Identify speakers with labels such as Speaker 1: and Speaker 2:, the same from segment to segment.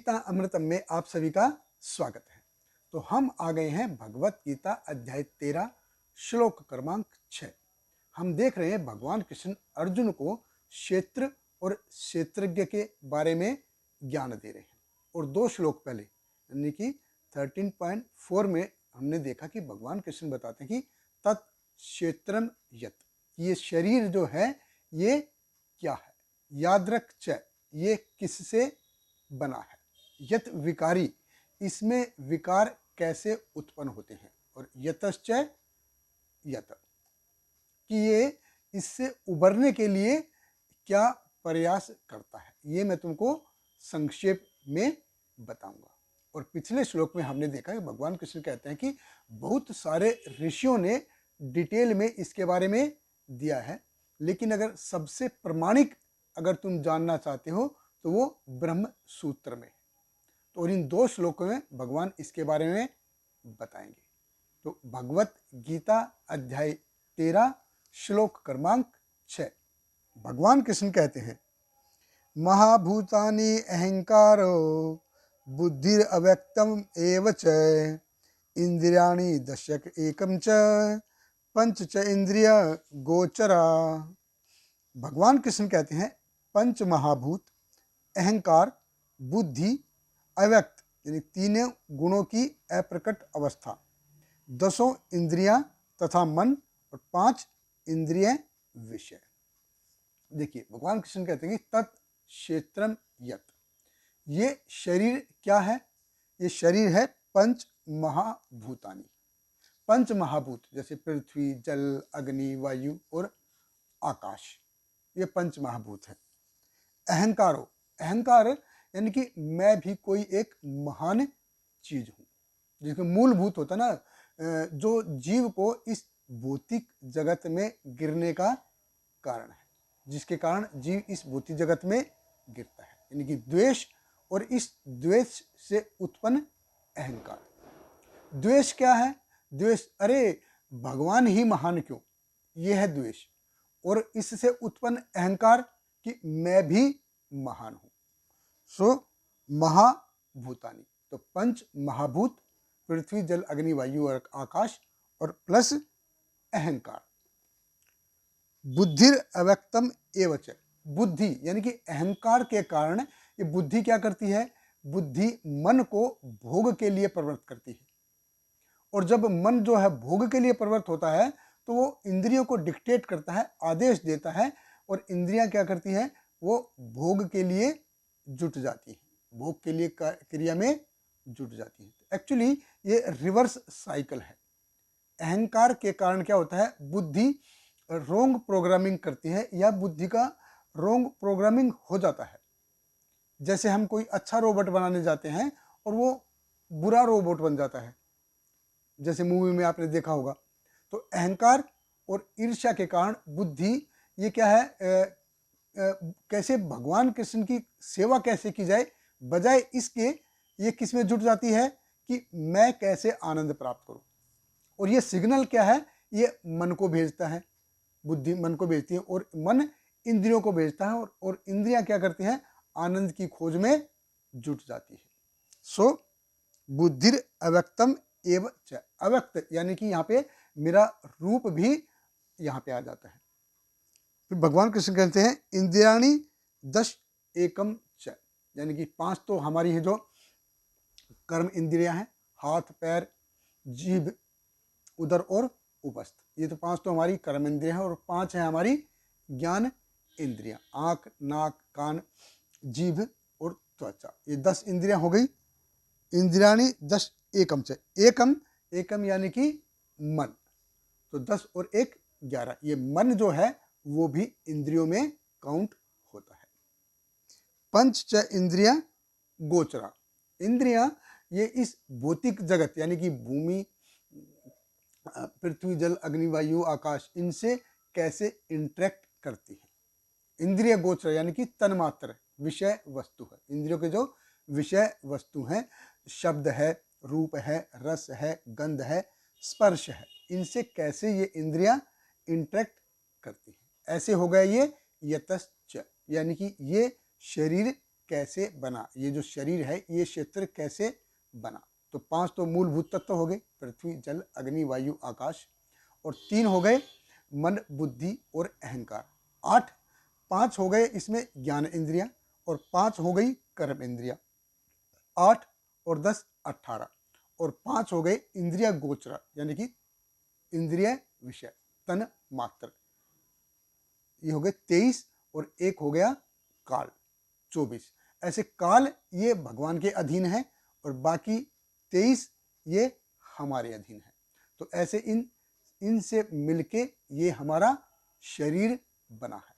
Speaker 1: गीता अमृतम में आप सभी का स्वागत है। तो हम आ गए हैं भगवत गीता अध्याय 13 श्लोक क्रमांक 6। हम देख रहे हैं भगवान कृष्ण अर्जुन को क्षेत्र और क्षेत्रज्ञ के बारे में ज्ञान दे रहे हैं। और 2 श्लोक पहले यानी कि 13.4 में हमने देखा कि भगवान कृष्ण बताते हैं कि तत् क्षेत्रम यत, ये शरीर जो है ये क्या है, याद रख च, ये किससे बना है, यत विकारी, इसमें विकार कैसे उत्पन्न होते हैं, और यतश्च यत, कि ये इससे उबरने के लिए क्या प्रयास करता है, ये मैं तुमको संक्षेप में बताऊंगा। और पिछले श्लोक में हमने देखा कि भगवान कृष्ण कहते हैं कि बहुत सारे ऋषियों ने डिटेल में इसके बारे में दिया है, लेकिन अगर सबसे प्रमाणिक अगर तुम जानना चाहते हो तो वो ब्रह्म सूत्र में है। तो और इन 2 श्लोकों में भगवान इसके बारे में बताएंगे। तो भगवत गीता अध्याय 13 श्लोक क्रमांक 6, भगवान कृष्ण कहते हैं, महाभूतानि अहंकारो बुद्धिर अव्यक्तम एव च इंद्रियाणि दशक एकम च पंच च इंद्रिय गोचरा। भगवान कृष्ण कहते हैं पंच महाभूत, अहंकार, बुद्धि, अव्यक्त यानी 3 गुणों की अप्रकट अवस्था, 10 इंद्रियां तथा मन और 5 इंद्रिय विषय। देखिए भगवान कृष्ण कहते हैं कि तत् क्षेत्रम यत, ये शरीर क्या है, ये शरीर है पंच महाभूतानि। पंच महाभूत जैसे पृथ्वी, जल, अग्नि, वायु और आकाश, ये पंच महाभूत है। अहंकारो, अहंकार यानी कि मैं भी कोई एक महान चीज हूं, जिसमें मूलभूत होता ना, जो जीव को इस भौतिक जगत में गिरने का कारण है, जिसके कारण जीव इस भौतिक जगत में गिरता है, यानी कि द्वेष, और इस द्वेष से उत्पन्न अहंकार। द्वेष क्या है? द्वेष, अरे भगवान ही महान क्यों, यह है द्वेष। और इससे उत्पन्न अहंकार कि मैं भी महान हूं। सो महाभूतानि, तो पंच महाभूत, पृथ्वी, जल, अग्नि, वायु और आकाश, और प्लस अहंकार। बुद्धिर अव्यक्तम एवच, बुद्धि यानी कि अहंकार के कारण ये बुद्धि क्या करती है, बुद्धि मन को भोग के लिए प्रवृत्त करती है। और जब मन जो है भोग के लिए प्रवृत्त होता है तो वो इंद्रियों को डिक्टेट करता है, आदेश देता है, और इंद्रियां क्या करती है, वो भोग के लिए जुट जाती है, भोग के लिए क्रिया में जुट जाती है। एक्चुअली ये रिवर्स साइकिल है। अहंकार के कारण क्या होता है, बुद्धि रोंग प्रोग्रामिंग करती है, या बुद्धि का रोंग प्रोग्रामिंग हो जाता है। जैसे हम कोई अच्छा रोबोट बनाने जाते हैं और वो बुरा रोबोट बन जाता है, जैसे मूवी में आपने देखा होगा। तो अहंकार और ईर्ष्या के कारण बुद्धि ये क्या है, कैसे भगवान कृष्ण की सेवा कैसे की जाए, बजाय इसके ये किस में जुट जाती है कि मैं कैसे आनंद प्राप्त करूं। और ये सिग्नल क्या है, ये मन को भेजता है, बुद्धि मन को भेजती है, और मन इंद्रियों को भेजता है, और इंद्रियां क्या करती हैं, आनंद की खोज में जुट जाती है। सो बुद्धिर अव्यक्तम एव च, अव्यक्त यानी कि यहाँ पे मेरा रूप भी यहाँ पे आ जाता है। फिर भगवान कृष्ण कहते हैं इंद्रियाणि 10 एकम च, यानी कि 5 तो हमारी है जो कर्म इंद्रियां हैं, हाथ, पैर, जीभ, उदर और उपस्थ, ये तो 5 तो हमारी कर्म इंद्रियां हैं, और 5 है हमारी ज्ञान इंद्रियां, आंख, नाक, कान, जीभ और त्वचा, ये 10 इंद्रियां हो गई। इंद्रियाणि 10 एकम च, एकम, एकम यानी कि मन, तो 10 और 1 11, ये मन जो है वो भी इंद्रियों में काउंट होता है। पंच च इंद्रिया गोचरा, इंद्रियां ये इस भौतिक जगत यानी कि भूमि, पृथ्वी, जल, अग्नि, वायु, आकाश, इनसे कैसे इंटरेक्ट करती है। इंद्रिय गोचर यानी कि तन्मात्र, विषय वस्तु है, इंद्रियों के जो विषय वस्तु हैं, शब्द है, रूप है, रस है, गंध है, स्पर्श है, इनसे कैसे ये इंद्रियां इंटरेक्ट करती हैं। ऐसे हो गया ये यतश्च, यानी कि ये शरीर कैसे बना, ये जो शरीर है ये क्षेत्र कैसे बना। तो 5 तो मूलभूत तत्व हो गए, पृथ्वी जल अग्नि वायु आकाश, और 3 हो गए मन बुद्धि और अहंकार। 8 5 हो गए इसमें ज्ञान इंद्रिया, और 5 हो गई कर्म इंद्रिया। 8 और 10 18, और 5 हो गए इंद्रिया गोचरा यानी कि इंद्रिय विषय तन मात्र, ये हो गए 23, और एक हो गया काल 24। ऐसे काल ये भगवान के अधीन है और बाकी 23 ये हमारे अधीन है। तो ऐसे इनसे मिलके ये हमारा शरीर बना है,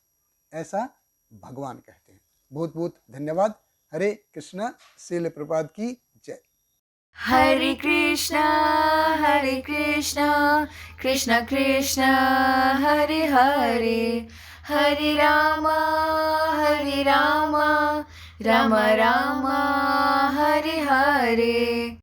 Speaker 1: ऐसा भगवान कहते हैं। बहुत बहुत धन्यवाद। हरे कृष्णा। श्रील प्रभुपाद की जय।
Speaker 2: Hare Krishna, Hare Krishna, Krishna Krishna, Hare Hare, Hare Rama, Hare Rama, Rama Rama, Hare Hare.